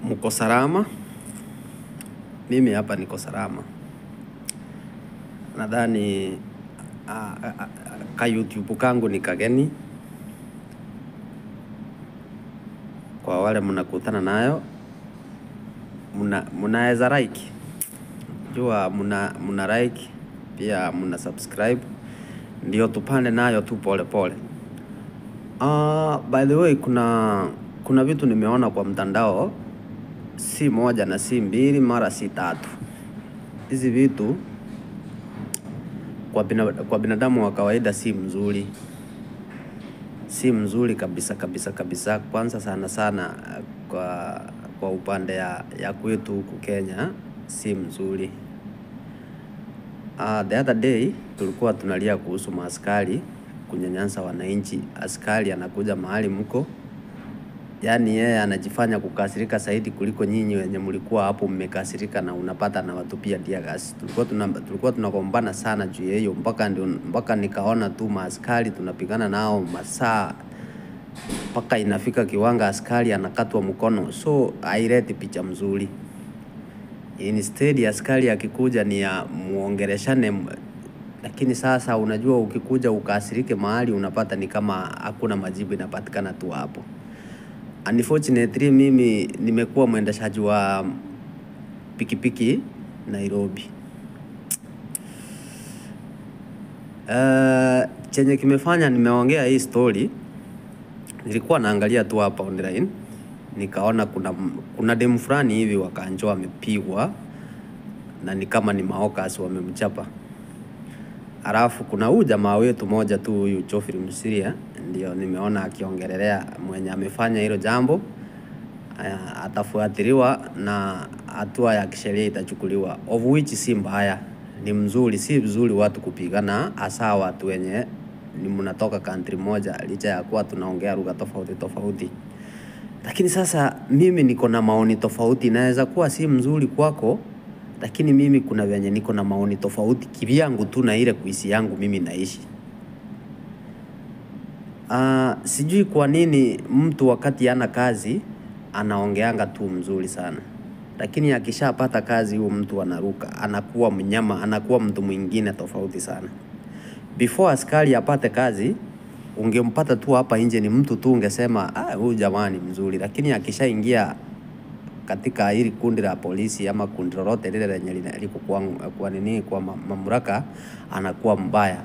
Mko salama? Mimi hapa niko salama. Nadhani ka YouTube kangu ni kageni. Kwa wale mnakutana nayo, mnaweza like. Jua mna like, pia mna subscribe. Ndio tupande nayo tu pole pole. By the way, kuna vitu nimeona kwa mtandao, si moja na si mbili, mara si tatu. Hizi vitu kwa binadamu wa kawaida si mzuri. Si mzuri kabisa. Kwanza sana kwa upande ya kwetu huku Kenya si mzuri. The other day tulikuwa tunalia kuhusu maaskari kunyanyasa wananchi. Askari anakuja mahali mko, yani yeye anajifanya kukasirika zaidi kuliko nyinyi wenye mlikuwa hapo mmekasirika, na unapata na watu pia tear gas. Tulikuwa tunagombana sana juu ya hiyo, mpaka nikaona tu maaskari tunapigana nao masaa mpaka inafika kiwanga askari anakatwa mkono. So haileti picha mzuri. Instead askari akikuja ni ya muongeleshane, lakini sasa unajua ukikuja ukasirike mahali unapata ni kama hakuna majibu inapatikana tu hapo. Unfortunately mimi nimekuwa mwendeshaji wa pikipiki Nairobi. Chenye kimefanya nimeongea hii story, nilikuwa naangalia tu hapa online, nikaona kuna demu fulani hivi wakanjo amepigwa na ni kama ni mahokas wamemchapa. Alafu kuna huyu jamaa wetu moja tu, huyu Geoffrey Msiria, ndio nimeona akiongelelea mwenye amefanya hilo jambo. Atafuatiliwa na hatua ya kisheria itachukuliwa, of which si mbaya, ni mzuri. Si vizuri watu kupigana, hasa watu wenye ni mnatoka country moja, licha ya kuwa tunaongea lugha tofauti. Lakini sasa mimi niko na maoni tofauti. Naweza kuwa si mzuri kwako, lakini mimi kuna venye niko na maoni tofauti kivyangu tu na ile kuishi yangu mimi naishi. Sijui kwa nini mtu wakati hana kazi anaongeanga tu mzuri sana, lakini akishapata kazi huyo mtu anaruka, anakuwa mnyama, anakuwa mtu mwingine tofauti sana. Before askari apate kazi, ungempata tu hapa nje ni mtu tu, ungesema huyu jamani mzuri, lakini akishaingia katika hili kundi la polisi ama kundi lolote lile lenye liko kwa mamlaka, anakuwa mbaya.